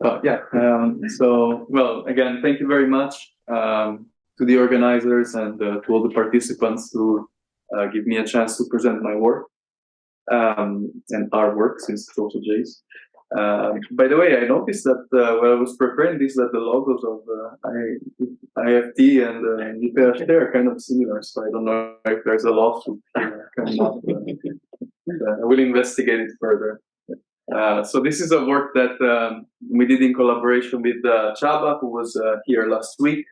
Well, again, thank you very much to the organizers and to all the participants to give me a chance to present my work and our work, since it's also Jay's. By the way, I noticed that when I was preparing this, that the logos of IFT and UPHT are kind of similar, so I don't know if there's a lawsuit coming up. I will investigate it further. So this is a work that we did in collaboration with Chaba, who was here last week,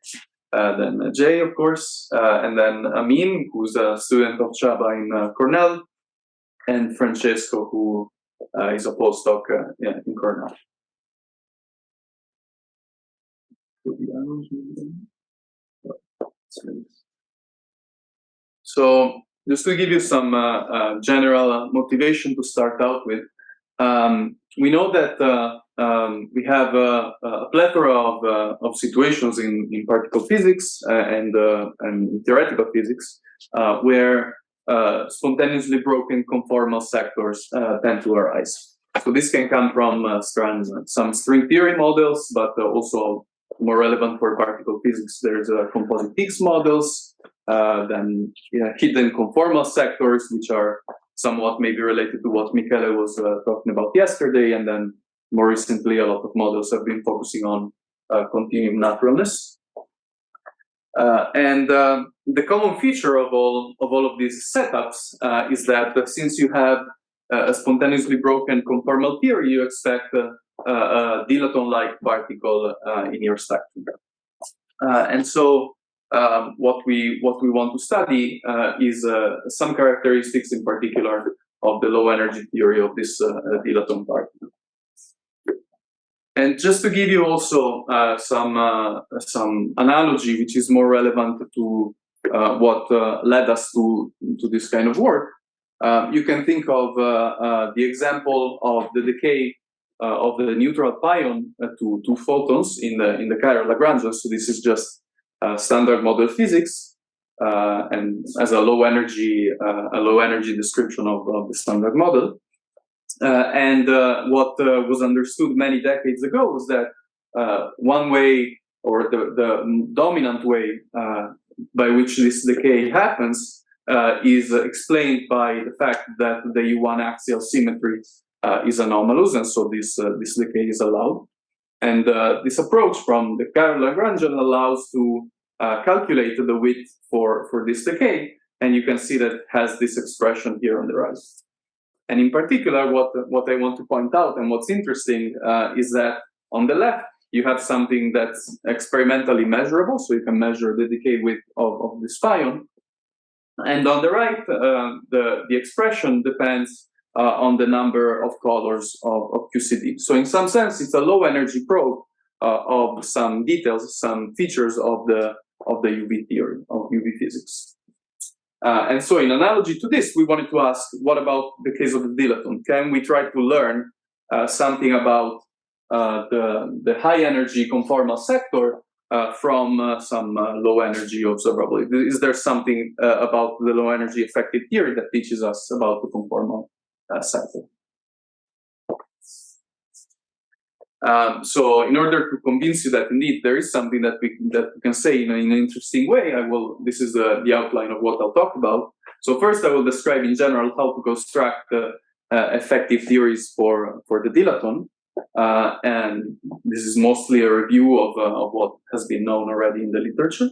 then Jay, of course, and then Amin, who's a student of Chaba in Cornell, and Francesco, who is a postdoc in Cornell. So just to give you some general motivation to start out with, we know that we have a plethora of situations in particle physics and theoretical physics where spontaneously broken conformal sectors tend to arise. So this can come from some string theory models, but also more relevant for particle physics, there's composite Higgs models, then hidden conformal sectors, which are somewhat maybe related to what Michele was talking about yesterday, and then more recently a lot of models have been focusing on continuum naturalness. And the common feature of all of these setups is that since you have a spontaneously broken conformal theory, you expect a dilaton-like particle in your spectrum. And so what we want to study is some characteristics in particular of the low energy theory of this dilaton particle. And just to give you also some analogy, which is more relevant to what led us to this kind of work, you can think of the example of the decay of the neutral pion to two photons in the chiral Lagrangian. So this is just standard model physics, and as a low energy description of the standard model. And what was understood many decades ago was that one way, or the dominant way by which this decay happens is explained by the fact that the U1 axial symmetry is anomalous, and so this decay is allowed. And this approach from the chiral Lagrangian allows to calculate the width for this decay, and you can see that it has this expression here on the right. And in particular, what I want to point out and what's interesting is that on the left, you have something that's experimentally measurable, so you can measure the decay width of this pion. And on the right, the expression depends on the number of colors of QCD. So in some sense, it's a low energy probe of some details, some features of the UV theory, of UV physics. And so in analogy to this, we wanted to ask, what about the case of the dilaton? Can we try to learn something about the high energy conformal sector from some low energy observable? Is there something about the low energy effective theory that teaches us about the conformal sector? So in order to convince you that indeed there is something that we can say in an interesting way, this is the outline of what I'll talk about. So first I will describe in general how to construct effective theories for the dilaton. And this is mostly a review of what has been known already in the literature.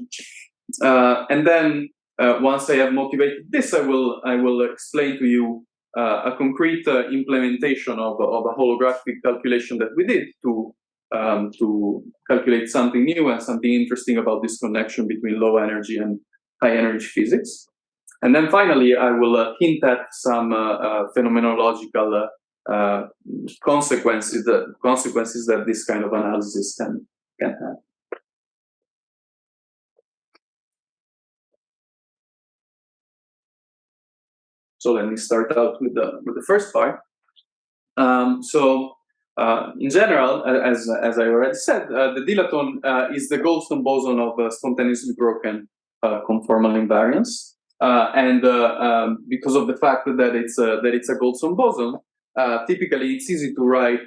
And then once I have motivated this, I will explain to you a concrete implementation of a holographic calculation that we did to calculate something new and something interesting about this connection between low energy and high energy physics. And then finally, I will hint at some phenomenological consequences that this kind of analysis can have. So let me start out with the first part. In general, as I already said, the dilaton is the Goldstone boson of spontaneously broken conformal invariance, and because of the fact that it's a Goldstone boson, typically it's easy to write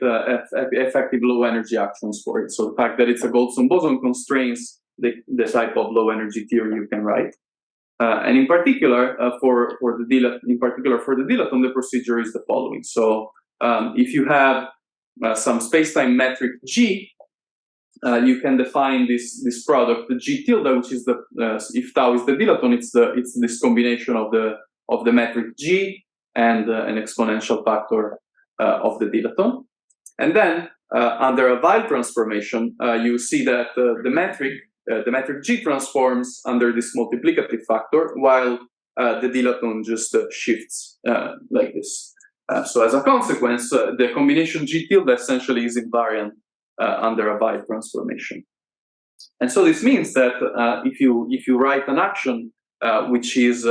effective low energy actions for it. So the fact that it's a Goldstone boson constrains the type of low energy theory you can write. And in particular, for the Dilaton, the procedure is the following. So if you have some spacetime metric G, you can define this product, the G tilde, which is the if tau is the Dilaton, it's this combination of the metric G and an exponential factor of the Dilaton. And then under a Weil transformation, you see that the metric G transforms under this multiplicative factor, while the Dilaton just shifts like this. So as a consequence, the combination G tilde essentially is invariant under a Weil transformation. And so this means that if you write an action which is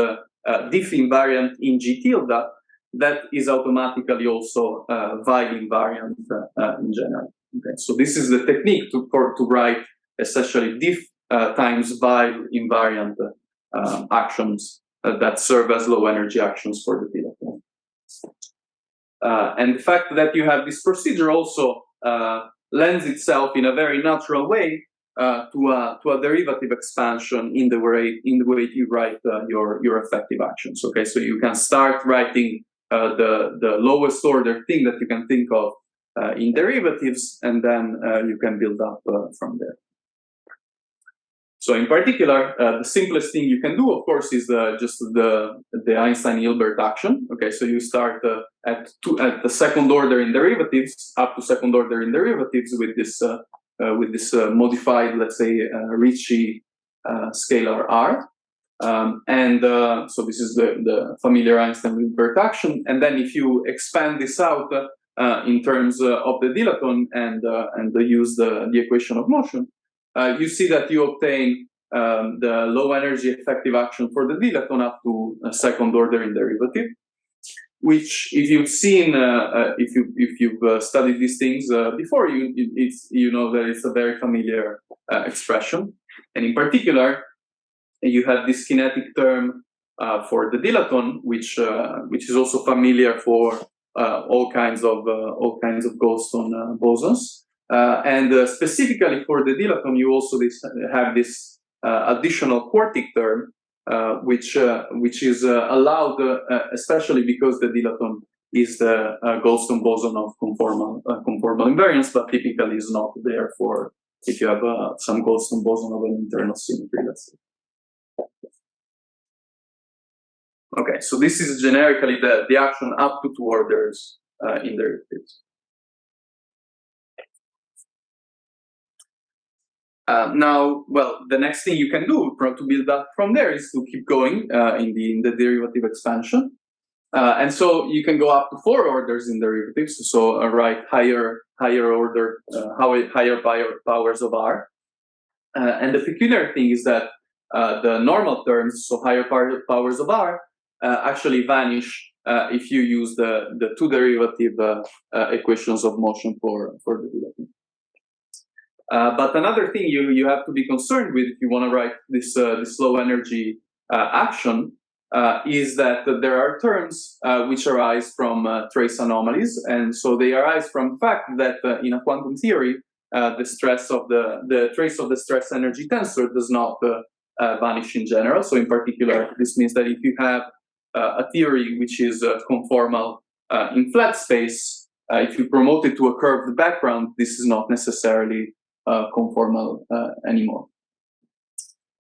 diff invariant in G tilde, that is automatically also Weil invariant in general. Okay, so this is the technique to write essentially diff times Weil invariant actions that serve as low energy actions for the Dilaton. And the fact that you have this procedure also lends itself in a very natural way to a derivative expansion in the way you write your effective actions. Okay, so you can start writing the lowest order thing that you can think of in derivatives, and then you can build up from there. So in particular, the simplest thing you can do, of course, is just the Einstein-Hilbert action. Okay, so you start at the second order in derivatives, up to second order in derivatives with this modified, let's say, Ricci scalar R. So this is the familiar Einstein-Hilbert action. And then if you expand this out in terms of the Dilaton and use the equation of motion, you see that you obtain the low energy effective action for the Dilaton up to a second order in derivative, which, if you've seen, if you've studied these things before, you know that it's a very familiar expression. And in particular, you have this kinetic term for the Dilaton, which is also familiar for all kinds of Goldstone bosons. And specifically for the Dilaton, you also have this additional quartic term, which is allowed, especially because the Dilaton is the Goldstone boson of conformal invariance, but typically is not there for if you have some Goldstone boson of an internal symmetry, let's say. Okay, so this is generically the action up to 2 orders in derivatives. Now, well, the next thing you can do to build up from there is to keep going in the derivative expansion. And so you can go up to 4 orders in derivatives, so write higher order, higher powers of R. And the peculiar thing is that the normal terms, so higher powers of R, actually vanish if you use the 2 derivative equations of motion for the Dilaton. But another thing you have to be concerned with if you want to write this low energy action is that there are terms which arise from trace anomalies, and so they arise from the fact that in a quantum theory the stress of the trace of the stress energy tensor does not vanish in general. So in particular, this means that if you have a theory which is conformal in flat space, if you promote it to a curved background, this is not necessarily conformal anymore.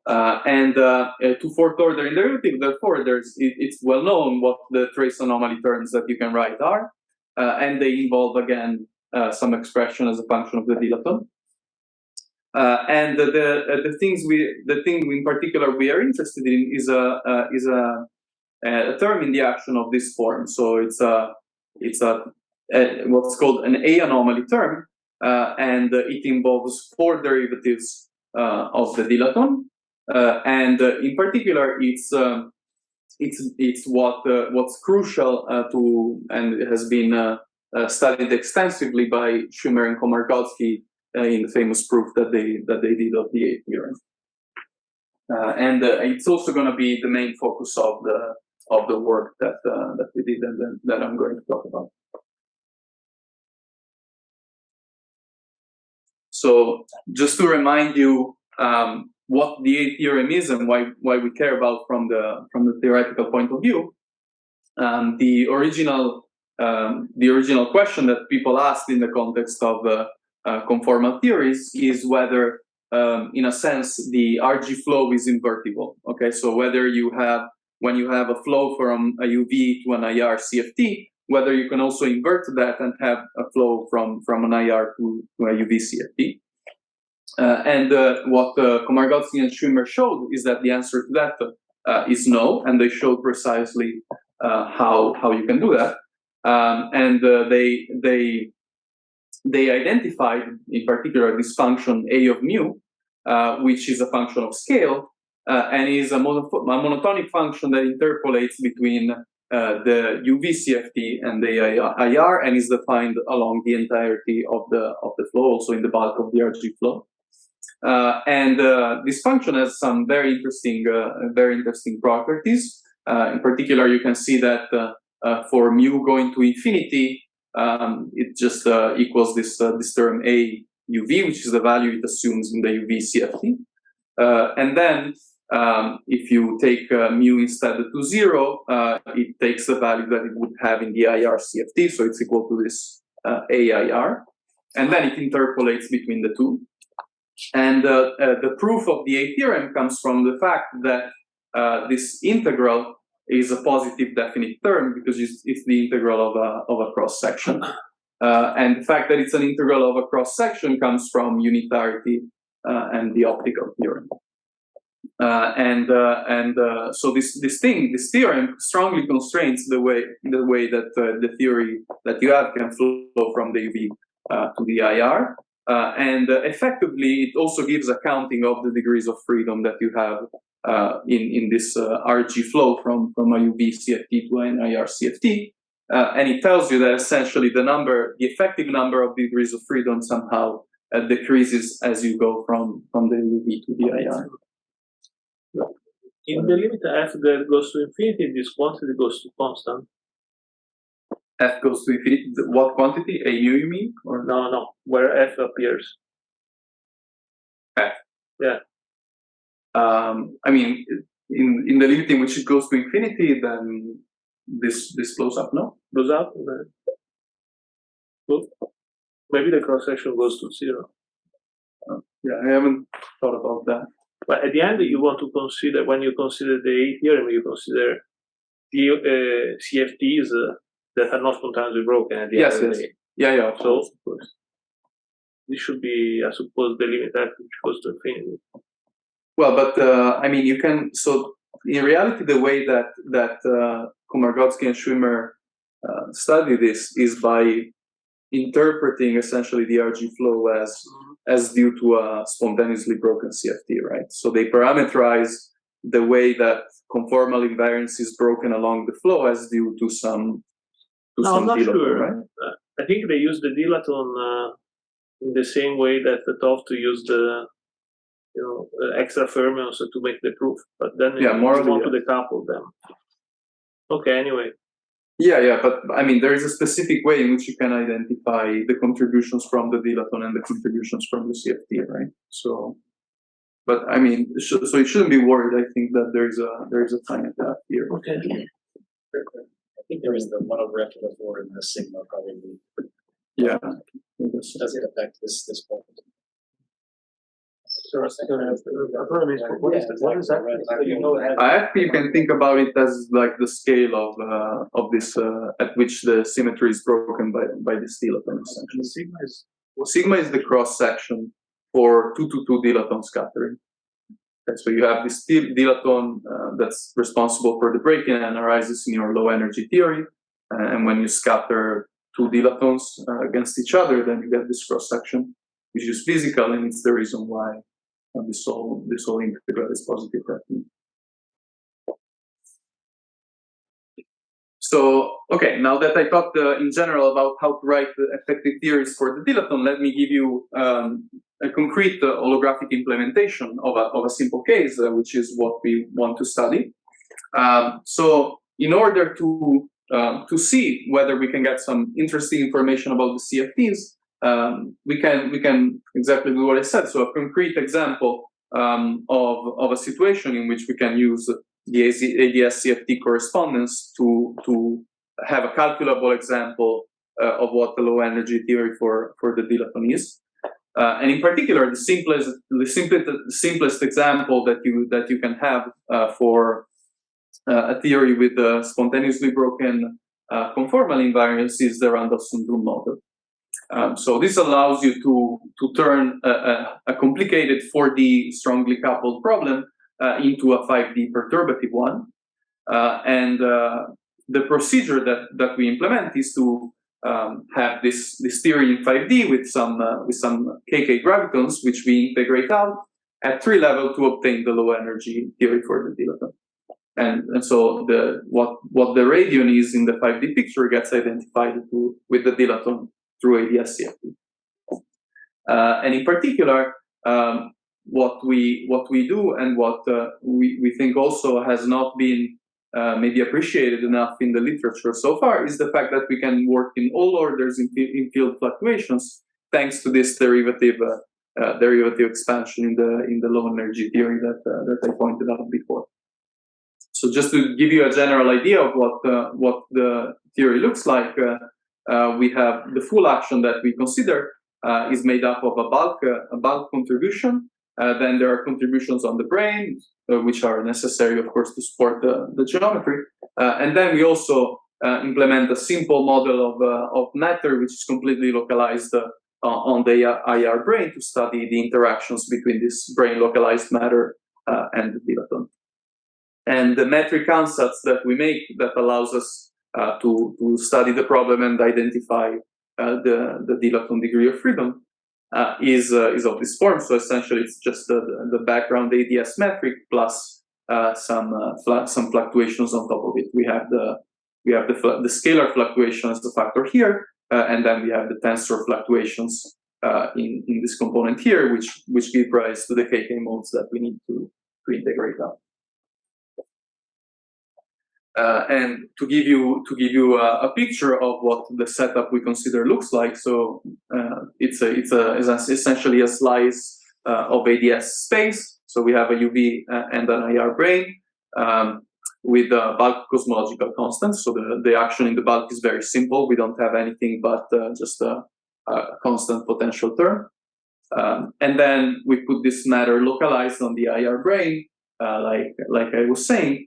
And to 4th order in derivative, therefore, it's well known what the trace anomaly terms that you can write are, and they involve again some expression as a function of the Dilaton. And the thing in particular we are interested in is a term in the action of this form. So it's what's called an a-anomaly term, and it involves 4 derivatives of the Dilaton, and in particular, it's what's crucial to, and it has been studied extensively by Schumer and Komarkowski in the famous proof that they did of the a-Theorem. And it's also going to be the main focus of the work that we did and that I'm going to talk about. So just to remind you what the a-Theorem is and why we care about from the theoretical point of view, the original question that people asked in the context of conformal theories is whether, in a sense, the RG flow is invertible. Okay, so whether when you have a flow from a UV to an IR CFT, whether you can also invert that and have a flow from an IR to a UV CFT. And what Komargodski and Schwimmer showed is that the answer to that is no, and they showed precisely how you can do that. And they identified, in particular, this function A of mu, which is a function of scale, and is a monotonic function that interpolates between the UV CFT and the IR, and is defined along the entirety of the flow, also in the bulk of the RG flow. And this function has some very interesting properties. In particular, you can see that for mu going to infinity, it just equals this term A UV, which is the value it assumes in the UV CFT. And then if you take mu instead to 0, it takes the value that it would have in the IR CFT, so it's equal to this AIR. And then it interpolates between the two. And the proof of the a-Theorem comes from the fact that this integral is a positive definite term because it's the integral of a cross section. And the fact that it's an integral of a cross section comes from unitarity and the optical theorem. So this theorem strongly constrains the way that the theory that you have can flow from the UV to the IR. And effectively, it also gives a counting of the degrees of freedom that you have in this RG flow from a UV CFT to an IR CFT. And it tells you that essentially the effective number of degrees of freedom somehow decreases as you go from the UV to the IR. In the limit f that goes to infinity, this quantity goes to constant. F goes to infinity. What quantity? A mu, you mean? Or no, where f appears. F. Yeah. I mean, in the limit in which it goes to infinity, then this blows up. No, blows up. Well, maybe the cross section goes to 0. Yeah, I haven't thought about that. But at the end, you want to consider, when you consider the a-Theorem, you consider the CFTs that are not spontaneously broken at the end of the day. Yeah. So, of course, this should be, I suppose, the limit f which goes to infinity. Well, but I mean, you can. So, in reality, the way that Komargodski and Schwimmer study this is by interpreting essentially the RG flow as due to a spontaneously broken CFT, right? So they parameterize the way that conformal invariance is broken along the flow as due to some I'm not Dilaton, sure. Right? I think they use the Dilaton in the same way that the Toft used the extra fermions to make the proof, but then you want to decouple them. Okay, anyway. Yeah, but I mean, there is a specific way in which you can identify the contributions from the Dilaton and the contributions from the CFT, right? So, but I mean, so it shouldn't be worried. I think that there is a finite path here. Okay. I think there is the 1 over f to the 4 and the sigma probably. Yeah. Does it affect this point? What is that? Actually, you can think about it as like the scale of this at which the symmetry is broken by this Dilaton. Essentially, sigma is the cross section for 2-to-2 Dilaton scattering. Okay, so you have this Dilaton that's responsible for the breaking and arises in your low energy theory, and when you scatter 2 Dilatons against each other, then you get this cross section, which is physical, and it's the reason why this whole integral is positive. So, okay, now that I talked in general about how to write the effective theories for the Dilaton, let me give you a concrete holographic implementation of a simple case, which is what we want to study. So, in order to see whether we can get some interesting information about the CFTs, we can exactly do what I said. So a concrete example of a situation in which we can use the ADS-CFT correspondence to have a calculable example of what the low energy theory for the dilaton is. And in particular, the simplest example that you can have for a theory with spontaneously broken conformal invariance is the Randall-Sundrum model. So this allows you to turn a complicated 4D strongly coupled problem into a 5D perturbative one. And the procedure that we implement is to have this theory in 5D with some KK gravitons, which we integrate out at 3 level to obtain the low energy theory for the dilaton. And so what the radion is in the 5D picture gets identified with the dilaton through ADS-CFT. And in particular, what we do and what we think also has not been maybe appreciated enough in the literature so far is the fact that we can work in all orders in field fluctuations thanks to this derivative expansion in the low energy theory that I pointed out before. So just to give you a general idea of what the theory looks like, we have the full action that we consider is made up of a bulk contribution. Then there are contributions on the brain, which are necessary, of course, to support the geometry. And then we also implement a simple model of matter, which is completely localized on the IR brain to study the interactions between this brain localized matter and the dilaton. And the metric ansatz that we make that allows us to study the problem and identify the dilaton degree of freedom is of this form. So essentially, it's just the background ADS metric plus some fluctuations on top of it. We have the scalar fluctuation as a factor here, and then we have the tensor fluctuations in this component here, which give rise to the KK modes that we need to integrate out. And to give you a picture of what the setup we consider looks like, so it's essentially a slice of ADS space. So we have a UV and an IR brain with bulk cosmological constants. So the action in the bulk is very simple. We don't have anything but just a constant potential term. And then we put this matter localized on the IR brain, like I was saying.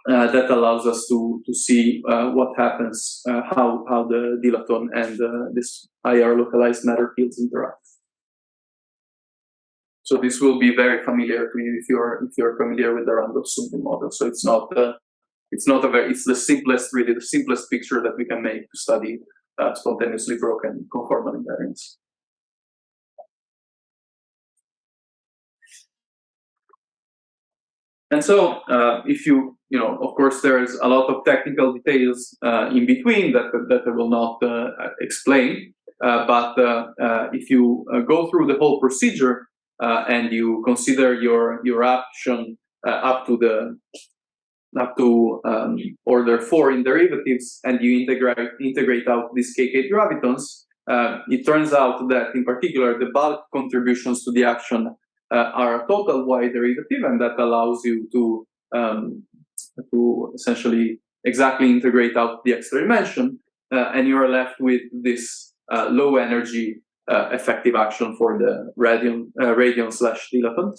That allows us to see what happens, how the dilaton and this IR localized matter fields interact. So this will be very familiar to you if you're familiar with the Randall-Sundrum model. So it's the simplest picture that we can make to study spontaneously broken conformal invariance. And so, if of course, there's a lot of technical details in between that I will not explain. But if you go through the whole procedure and you consider your action up to order 4 in derivatives, and you integrate out these KK gravitons, it turns out that in particular the bulk contributions to the action are a total Y derivative, and that allows you to essentially exactly integrate out the extra dimension, and you are left with this low energy effective action for the radion/dilaton.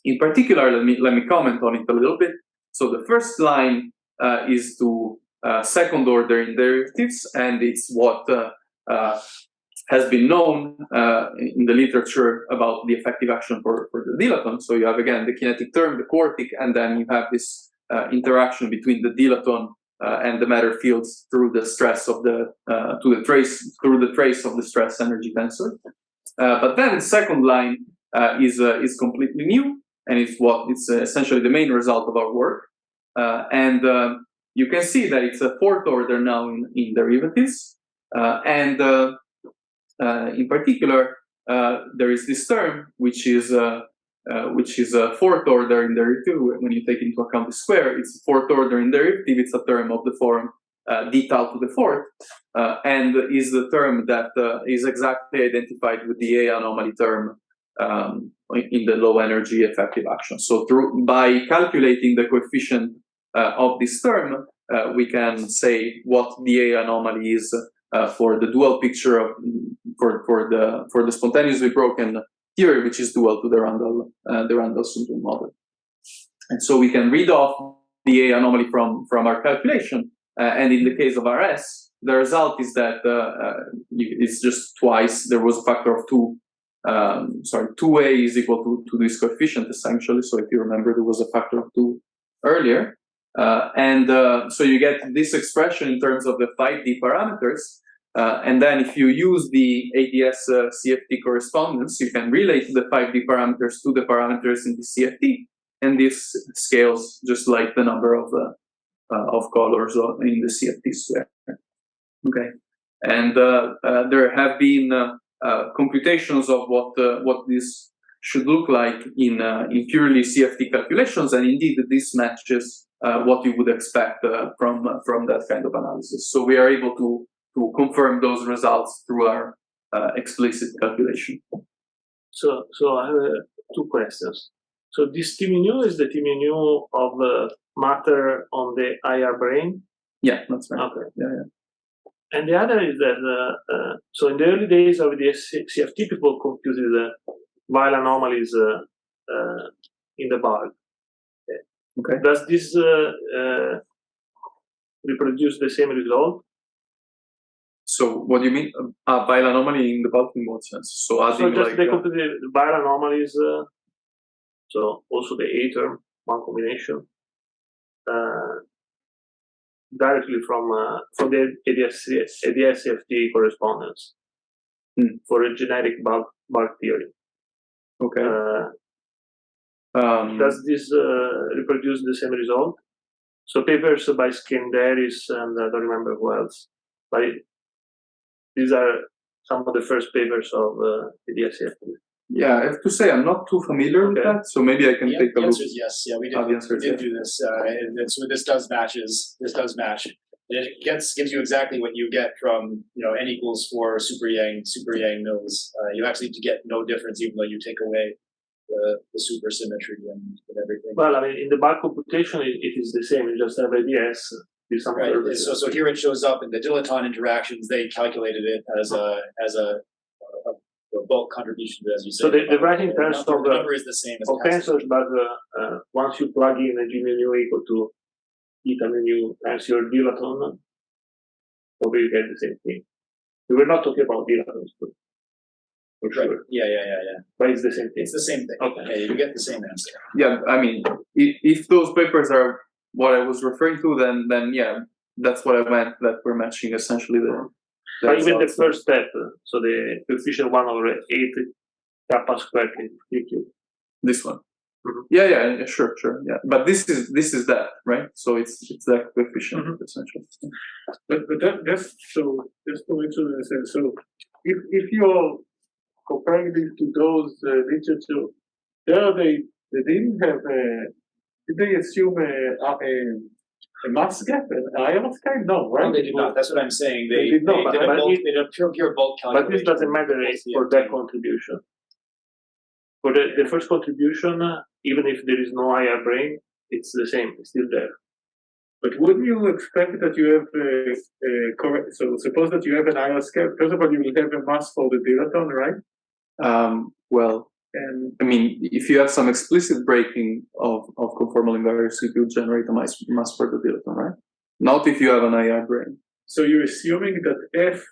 In particular, let me comment on it a little bit. So the first line is to second order in derivatives, and it's what has been known in the literature about the effective action for the dilaton. So you have again the kinetic term, the quartic, and then you have this interaction between the dilaton and the matter fields through the stress of the trace of the stress energy tensor. But then the second line is completely new, and it's essentially the main result of our work. And you can see that it's a 4th order now in derivatives, and in particular, there is this term which is a 4th order in derivative. When you take into account the square, it's a 4th order in derivative. It's a term of the form d tau to the fourth, and is the term that is exactly identified with the a-anomaly term in the low energy effective action. So by calculating the coefficient of this term, we can say what the a-anomaly is for the dual picture of for the spontaneously broken theory, which is dual to the Randall-Sundrum model. And so we can read off the a-anomaly from our calculation, and in the case of RS, the result is that it's just twice. There was a factor of 2. 2a is equal to this coefficient essentially. So if you remember, there was a factor of 2 earlier, so you get this expression in terms of the 5D parameters. And then if you use the ADS CFT correspondence, you can relate the 5D parameters to the parameters in the CFT, and this scales just like the number of colors in the CFT square. Okay, and there have been computations of what this should look like in purely CFT calculations, and indeed this matches what you would expect from that kind of analysis. So we are able to confirm those results through our explicit calculation. So I have 2 questions. So this T mu is the T mu of matter on the IR brain? Yeah, that's right. Okay. Yeah. And the other is that, so in the early days of the CFT, people computed while anomalies in the bulk. Okay. Does this reproduce the same result? So what do you mean? While anomaly in the bulk in what sense? So adding just they computed while anomalies, so also the a-Theorem, one combination, directly from the ADS-CFT correspondence for a generic bulk theory. Okay. Does this reproduce the same result? So papers by Skenderis and I don't remember who else, but these are some of the first papers of ADS-CFT. Yeah, I have to say I'm not too familiar with that, so maybe I can take a look. The answer is yes. Yeah, we did do this. So this does match. It gives you exactly what you get from n equals 4 super Yang mills. You actually get no difference even though you take away the supersymmetry and everything. Well, I mean, in the bulk computation, it is the same. You just have ADS. Right. So here it shows up in the Dilaton interactions. They calculated it as a bulk contribution, as you said. So the writing terms of the number is the same as tensors, but once you plug in a G mu equal to eta mu times your Dilaton, probably you get the same thing. We were not talking about Dilatons, but for sure. Right. Yeah. But it's the same thing. It's the same thing. Okay. Yeah, you get the same answer. Yeah, I mean, if those papers are what I was referring to, then yeah, that's what I meant, that we're matching essentially the but even the first step, so the coefficient 1/8 kappa squared QQ. This one. Mm-hmm. Yeah, sure, yeah. But this is that, right? So it's that coefficient essentially. But that, just to mention, so if you're comparing this to those literature, there they didn't have did they assume a mass gap, an ion scale? No, right? No, they did not. That's what I'm saying. They did not. They did a pure bulk calculation. But this doesn't matter for that contribution. For the first contribution, even if there is no IR brain, it's the same. It's still there. But wouldn't you expect that you have correct? So suppose that you have an IR scale. First of all, you will have a mass for the Dilaton, right? Well. And I mean, if you have some explicit breaking of conformal invariance, it will generate a mass for the Dilaton, right? Not if you have an IR brain. So you're assuming that F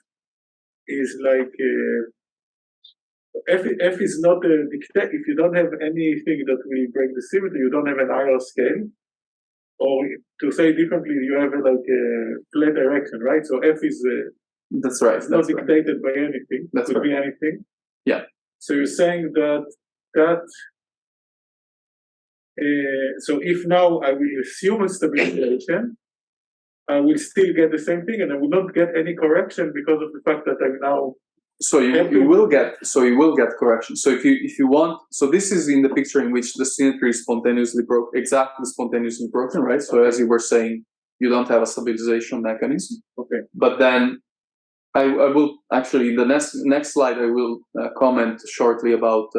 is like F is not a dictate. If you don't have anything that will break the symmetry, you don't have an IR scale. Or to say differently, you have like a flat direction, right? So F is that's right. It's not dictated by anything. That could be anything. Yeah. So you're saying that so if now I will assume a stabilization, I will still get the same thing, and I will not get any correction because of the fact that I'm now. So you will get correction. So if you want, so this is in the picture in which the symmetry is exactly spontaneously broken, right? So as you were saying, you don't have a stabilization mechanism. Okay. But then I will actually, in the next slide, I will comment shortly about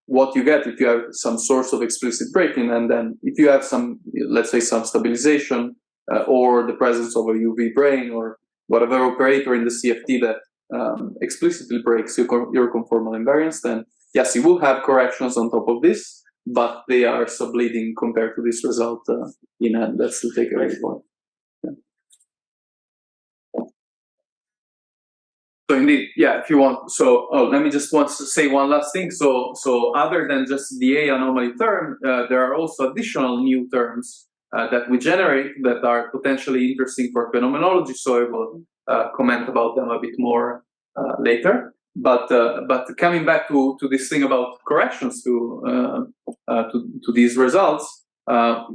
what you get if you have some source of explicit breaking, and then if you have some, let's say, some stabilization or the presence of a UV brane or whatever operator in the CFT that explicitly breaks your conformal invariance, then yes, you will have corrections on top of this, but they are subleading compared to this result in end. That's the takeaway point. So indeed, yeah, if you want, so let me just want to say one last thing. So other than just the a-anomaly term, there are also additional new terms that we generate that are potentially interesting for phenomenology. So I will comment about them a bit more later. But coming back to this thing about corrections to these results,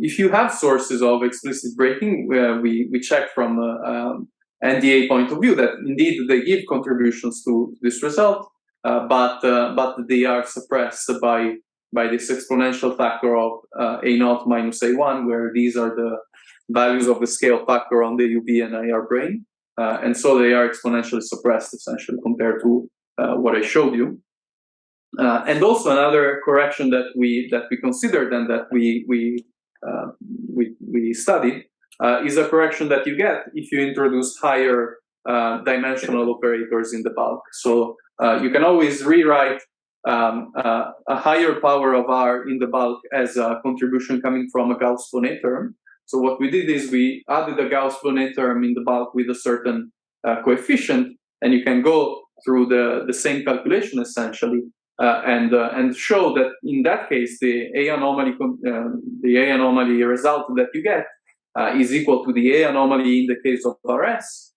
if you have sources of explicit breaking, we check from NDA point of view that indeed they give contributions to this result, but they are suppressed by this exponential factor of a0 minus a1, where these are the values of the scale factor on the UV and IR brane, and so they are exponentially suppressed essentially compared to what I showed you. And also another correction that we considered and that we studied is a correction that you get if you introduce higher dimensional operators in the bulk. So you can always rewrite a higher power of R in the bulk as a contribution coming from a Gauss-Bonnet term. So what we did is we added a Gauss-Bonnet term in the bulk with a certain coefficient, and you can go through the same calculation essentially and show that in that case the a-anomaly result that you get is equal to the a-anomaly in the case of RS,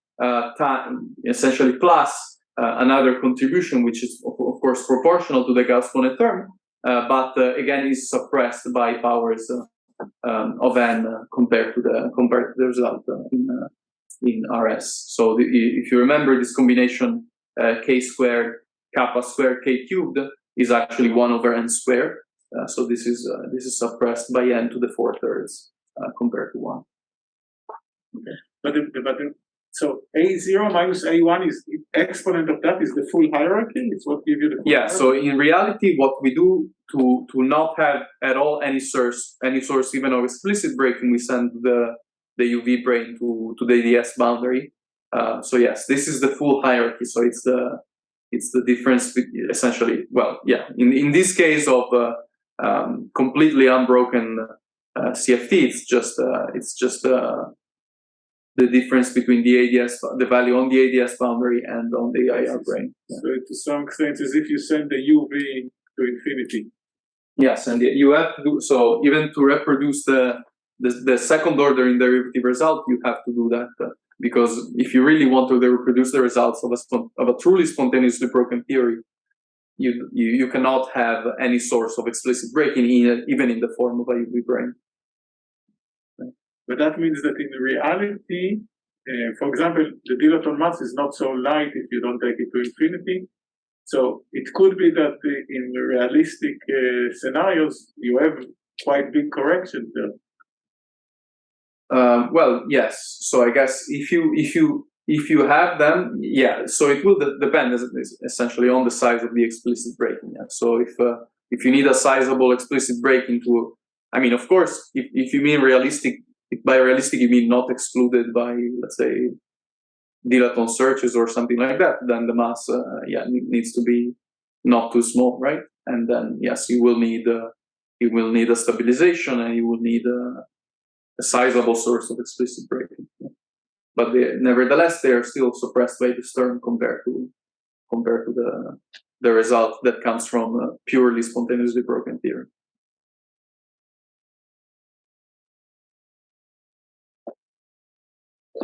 essentially plus another contribution, which is of course proportional to the Gauss-Bonnet term, but again is suppressed by powers of n compared to the result in RS. So if you remember, this combination k squared kappa squared k cubed is actually 1 over n squared. So this is suppressed by n to the 4/3 compared to 1. Okay, but so a0 minus a1 is exponent of that is the full hierarchy. It's what gives you the full hierarchy? So in reality, what we do to not have at all any source even of explicit breaking, we send the UV brane to the EDS boundary. So yes, this is the full hierarchy. So it's the difference essentially. Well, yeah, in this case of completely unbroken CFT, it's just the difference between the value on the ADS boundary and on the IR brane. Yeah. So to some extent, as if you send the UV to infinity. Yes, and you have to do so even to reproduce the second ordering derivative result. You have to do that because if you really want to reproduce the results of a truly spontaneously broken theory, you cannot have any source of explicit breaking even in the form of a UV brane. But that means that in reality, for example, the Dilaton mass is not so light if you don't take it to infinity. So it could be that in realistic scenarios, you have quite big corrections there. Well, yes. So I guess if you have them, yeah. So it will depend essentially on the size of the explicit breaking. Yeah? So if you need a sizable explicit breaking to, I mean, of course, if you mean realistic. By realistic, you mean not excluded by, let's say, Dilaton searches or something like that, then the mass, needs to be not too small, right? And then, yes, you will need a stabilization, and you will need a sizable source of explicit breaking. But nevertheless, they are still suppressed by this term compared to the result that comes from a purely spontaneously broken theory.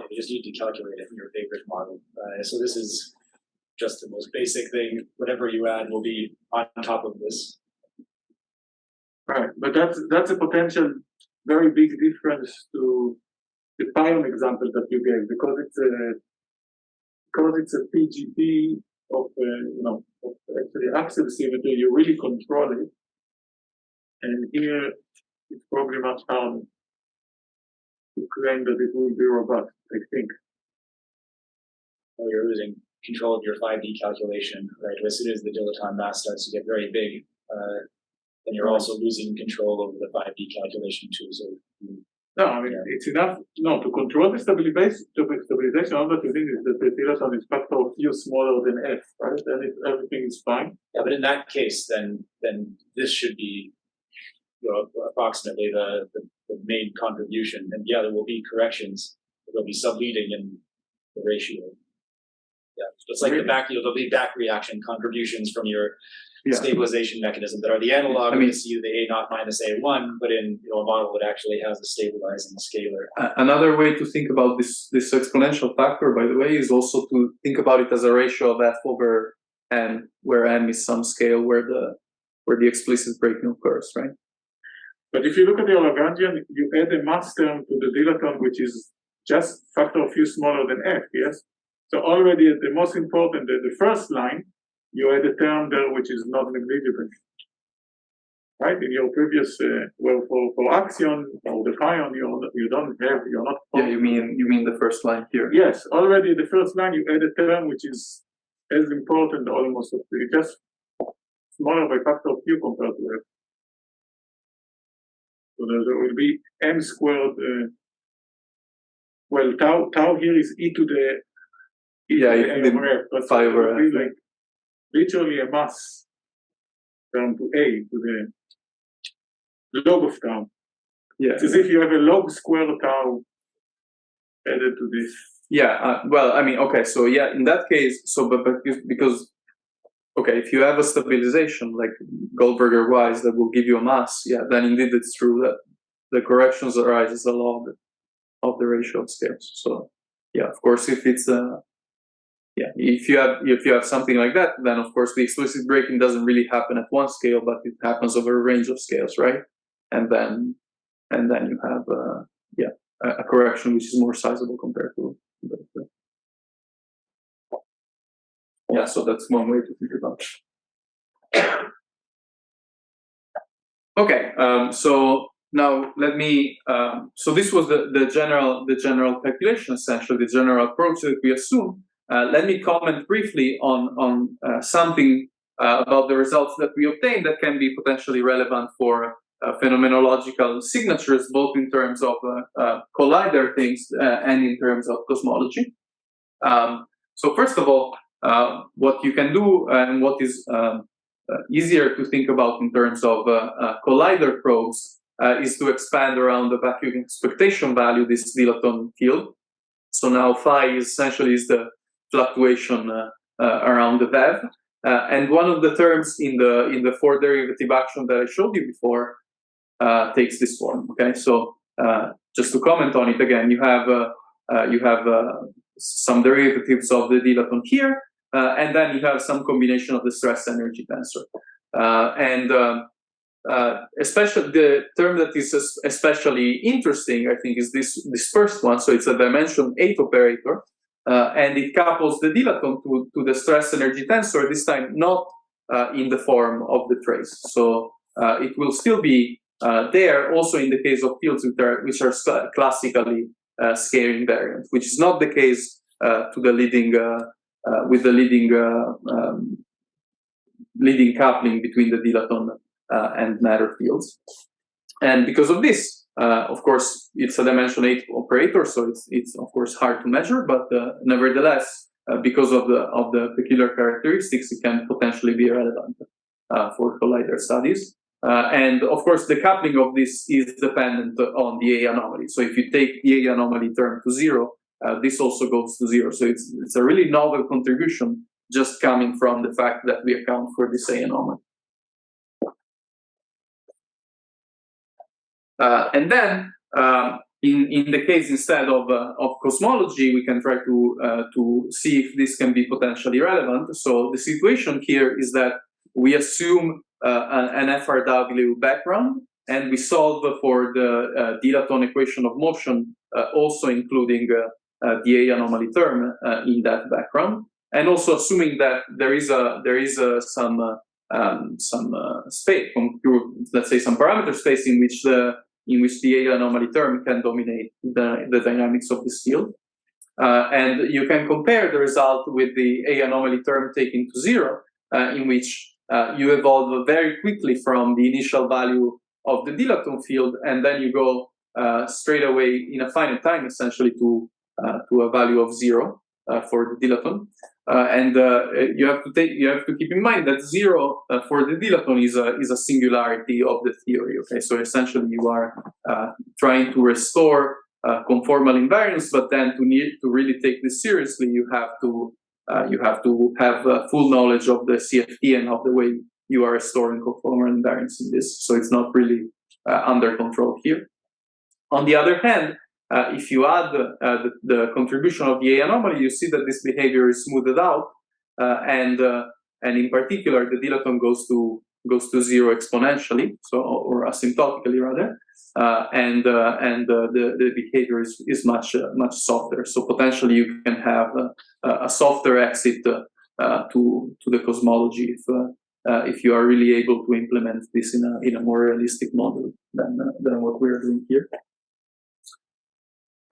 You just need to calculate it in your favorite model. So this is just the most basic thing. Whatever you add will be on top of this. Right, but that's a potential very big difference to the pion example that you gave because it's a PGP of of actually axial symmetry. You really control it, and here it's probably much harder. claim that it will be robust, I think. Well, you're losing control of your 5D calculation, right? As soon as the dilaton mass starts to get very big, then you're also losing control over the 5D calculation too. So no, I mean, it's enough, no, to control the stabilization, all that you need is that the dilaton is factor of u smaller than f, right? Then everything is fine. Yeah, but in that case, then this should be, you know, approximately the main contribution. And yeah, there will be corrections. There'll be subleading in the ratio. Yeah, so it's like there'll be back reaction contributions from your stabilization mechanism that are the analog of the CU, the A0 minus A1, but in a model that actually has a stabilizing scalar. Another way to think about this exponential factor, by the way, is also to think about it as a ratio of f over n, where n is some scale where the explicit breaking occurs, right? But if you look at the Lagrangian, you add a mass term to the dilaton, which is just factor of u smaller than f, yes? So already at the most important, the first line, you add a term there which is not negligible. Right? In your previous, well, for axion or the pion, you're not. Yeah, you mean the first line here? Yes, already the first line you add a term which is as important almost, just smaller by factor of u compared to f. So there will be m squared. Well, tau here is e to the the but phi over f. Like literally a mass term to a to the log of tau. Yeah. It's as if you have a log square tau added to this. Yeah. Well, I mean, okay. So yeah, in that case, but because okay, if you have a stabilization like Goldberger wise that will give you a mass, yeah, then indeed it's true that the corrections arise as a log of the ratio of scales. So yeah, of course, if it's if you have something like that, then of course the explicit breaking doesn't really happen at one scale, but it happens over a range of scales, right? And then you have a correction which is more sizable compared to yeah. So that's one way to think about it. Okay, so now let me. So this was the general calculation, essentially the general approach that we assume. Let me comment briefly on something about the results that we obtained that can be potentially relevant for phenomenological signatures, both in terms of collider things and in terms of cosmology. So first of all, what you can do and what is easier to think about in terms of collider probes is to expand around the vacuum expectation value, this dilaton field. So now phi essentially is the fluctuation around the VEV, and one of the terms in the four derivative action that I showed you before takes this form. Okay, so just to comment on it again, you have some derivatives of the dilaton here, and then you have some combination of the stress energy tensor, especially the term that is especially interesting, I think, is this first one. So it's a dimension 8 operator, and it couples the dilaton to the stress energy tensor, this time not in the form of the trace. So it will still be there also in the case of fields which are classically scaling invariant, which is not the case to the leading with the leading coupling between the dilaton and matter fields. And because of this, of course, it's a dimension 8 operator, so it's of course hard to measure, but nevertheless, because of the peculiar characteristics, it can potentially be relevant for collider studies. And of course, the coupling of this is dependent on the a-anomaly. So if you take the a-anomaly term to 0, this also goes to 0. So it's a really novel contribution just coming from the fact that we account for this a-anomaly. And then in the case instead of cosmology, we can try to see if this can be potentially relevant. So the situation here is that we assume an FRW background, and we solve for the dilaton equation of motion, also including the a-anomaly term in that background, and also assuming that there is some space, let's say some parameter space in which the in which the a-anomaly term can dominate the dynamics of this field. And you can compare the result with the a-anomaly term taken to zero, in which you evolve very quickly from the initial value of the Dilaton field, and then you go straight away in a finite time, essentially, to a value of zero for the Dilaton. And you have to keep in mind that zero for the Dilaton is a singularity of the theory. Okay, so essentially you are trying to restore conformal invariance, but then to really take this seriously, you have to have full knowledge of the CFT and of the way you are restoring conformal invariance in this. So it's not really under control here. On the other hand, if you add the contribution of the a-anomaly, you see that this behavior is smoothed out, and in particular, the Dilaton goes to zero exponentially, so or asymptotically rather, and the behavior is much softer. So potentially you can have a softer exit to the cosmology if you are really able to implement this in a more realistic model than what we are doing here.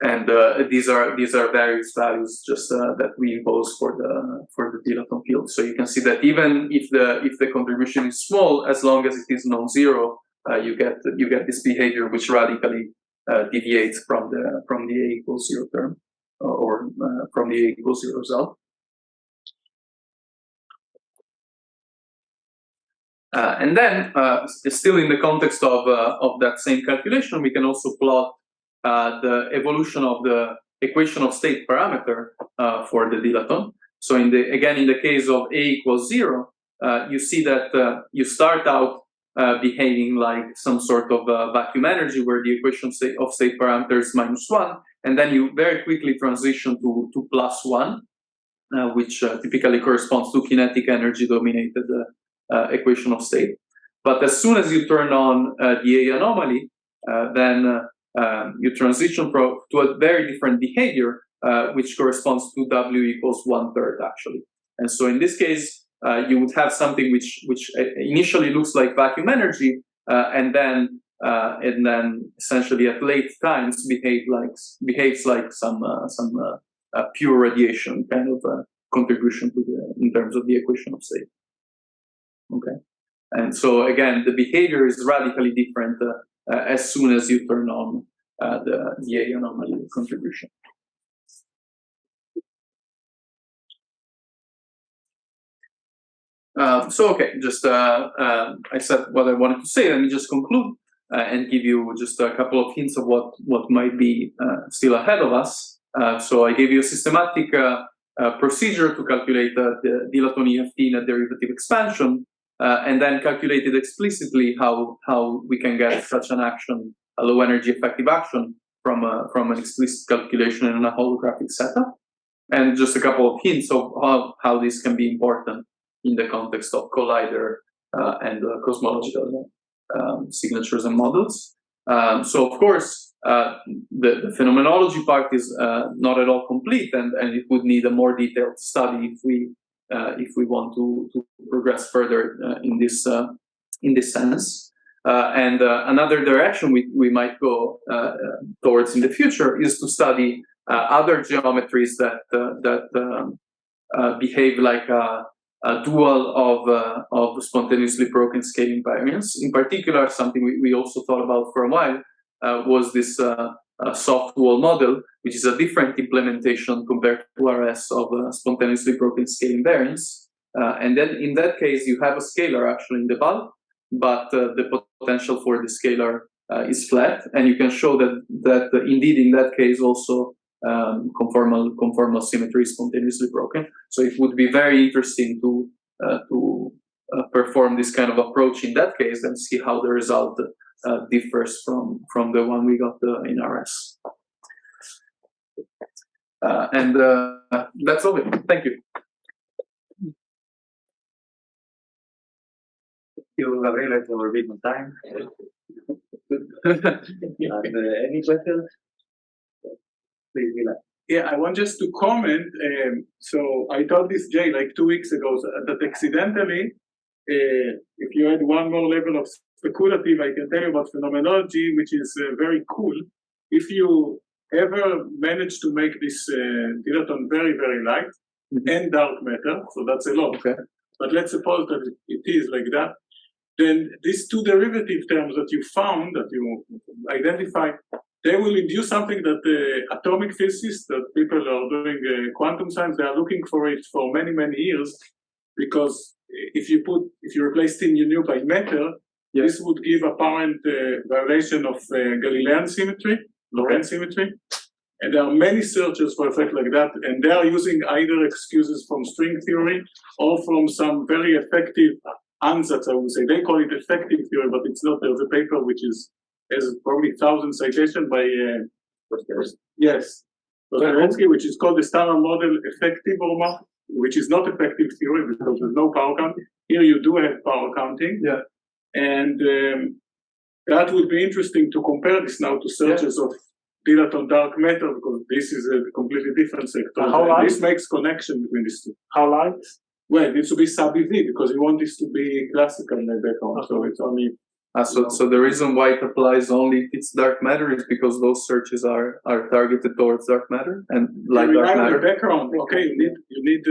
And these are various values just that we impose for the Dilaton field. So you can see that even if the contribution is small, as long as it is non-zero, you get this behavior which radically deviates from the a equals zero term or from the a equals zero result. And then still in the context of that same calculation, we can also plot the evolution of the equation of state parameter for the Dilaton. So in the case of a equals zero, you see that you start out behaving like some sort of vacuum energy where the equation of state parameter is -1, and then you very quickly transition to +1, which typically corresponds to kinetic energy dominated equation of state. But as soon as you turn on the a-anomaly, then you transition to a very different behavior, which corresponds to W equals 1/3 actually. And so in this case, you would have something which initially looks like vacuum energy, and then essentially at late times behaves like some pure radiation kind of contribution in terms of the equation of state. Okay, and so again, the behavior is radically different as soon as you turn on the a-anomaly contribution. So okay, just I said what I wanted to say. Let me just conclude and give you just a couple of hints of what might be still ahead of us. So I gave you a systematic procedure to calculate the Dilaton EFT in a derivative expansion, and then calculated explicitly how we can get such an action, a low energy effective action, from an explicit calculation in a holographic setup, and just a couple of hints of how this can be important in the context of collider and cosmological signatures and models. So of course, the phenomenology part is not at all complete, and it would need a more detailed study if we want to progress further in this sense. And another direction we might go towards in the future is to study other geometries that behave like a dual of spontaneously broken scale invariance. In particular, something we also thought about for a while was this soft wall model, which is a different implementation compared to RS of spontaneously broken scale invariance. And then in that case, you have a scalar actually in the bulk, but the potential for the scalar is flat, and you can show that indeed in that case also conformal symmetry is spontaneously broken. So it would be very interesting to perform this kind of approach in that case and see how the result differs from the one we got in RS. And that's all. Thank you. You, Gabriele, for being on time. And, any questions? Please, Dilaton. Yeah, I want just to comment. So I told this Jay like 2 weeks ago that accidentally if you add one more level of speculative, I can tell you about phenomenology, which is very cool. If you ever manage to make this dilaton very, very light and dark matter, so that's a lot. Okay. But let's suppose that it is like that. Then these two derivative terms that you found, that you identified, they will induce something that atomic physicists, that people are doing quantum science, they are looking for it for many, many years, because if you replace thin nu by matter, this would give apparent violation of Galilean symmetry, Lorentz symmetry. And there are many searches for effect like that, and they are using either excuses from string theory or from some very effective ansatz, I would say. They call it effective theory, but it's not. There's a paper which has probably 1,000 citations by Dostorensky, which is called the Standard Model Effective Format, which is not effective theory because there's no power counting. Here you do have power counting. Yeah. And that would be interesting to compare this now to searches of dilaton dark matter, because this is a completely different sector. How light? This makes connection between these two. How light? Well, it needs to be sub-EV because you want this to be classical in the background. So it's only. So the reason why it applies only if it's dark matter is because those searches are targeted towards dark matter and like dark matter. The background. Okay, you need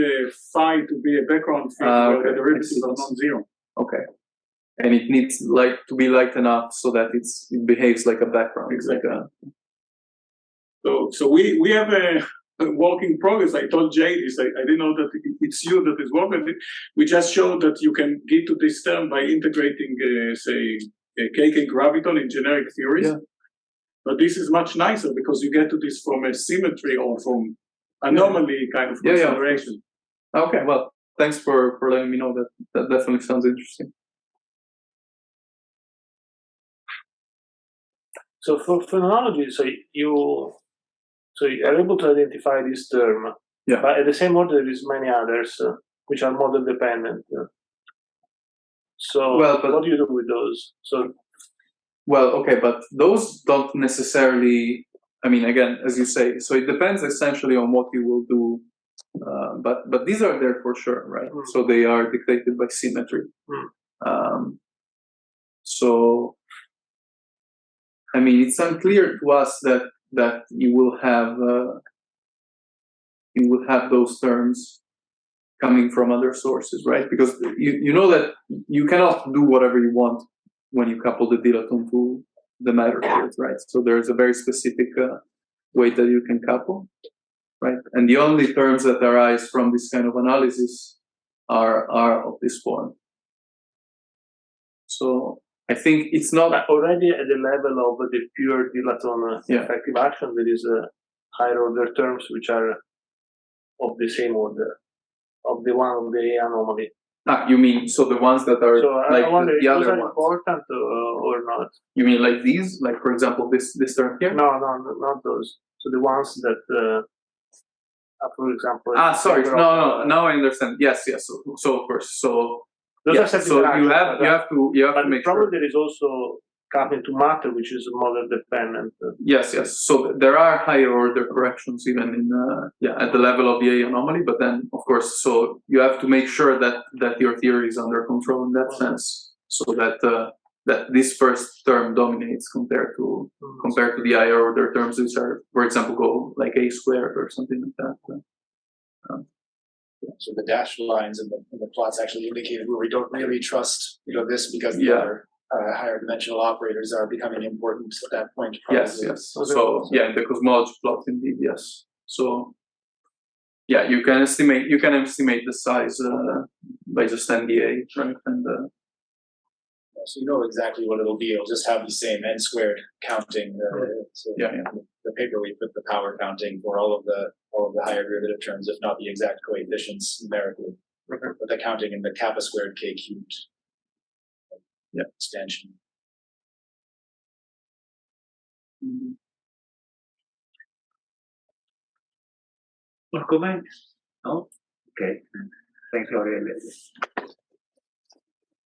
phi to be a background field where the derivatives are non-zero. Okay. And it needs light to be light enough so that it behaves like a background. Exactly. So we have a work in progress. I told Jay this. I didn't know that it's you that is working on it. We just showed that you can get to this term by integrating, say, KK graviton in generic theories. Yeah. But this is much nicer because you get to this from a symmetry or from anomaly kind of consideration. Yeah. Okay, well, thanks for letting me know that. That definitely sounds interesting. So for phenomenology, you are able to identify this term, but at the same order there is many others which are model dependent. So what do you do with those? But those don't necessarily. I mean, again, as you say, so it depends essentially on what you will do. But these are there for sure, right? So they are dictated by symmetry. So I mean, it's unclear to us that you will have those terms coming from other sources, right? Because you know that you cannot do whatever you want when you couple the dilaton to the matter field, right? So there's a very specific way that you can couple, right? And the only terms that arise from this kind of analysis are of this form. So I think it's not already at the level of the pure dilaton effective action. There is a higher order terms which are of the same order of the one of the anomaly. You mean so the ones that are like the other ones? Important or not? You mean like these? Like for example, this term here? No, not those. So the ones that, for example. Sorry. No. Now I understand. Yes. So of course. So. So you have to make probably sure. There is also coming to matter, which is model dependent. Yes. So there are higher order corrections even in at the level of the a-anomaly, but then of course, so you have to make sure that your theory is under control in that sense, so that this first term dominates compared to the higher order terms, which are, for example, go like a squared or something like that. So the dashed lines in the plots actually indicated where we don't really trust, this because the other higher dimensional operators are becoming important at that point. Probably. Yes. So in the cosmology plot, indeed, yes. So you can estimate the size by just NDA, right? And so you know exactly what it'll be. It'll just have the same n squared counting. The paper we put the power counting for all of the higher derivative terms, if not the exact coefficients numerically, but the counting in the kappa squared k cubed extension. Comments? No? Okay. Thanks, Gabriele.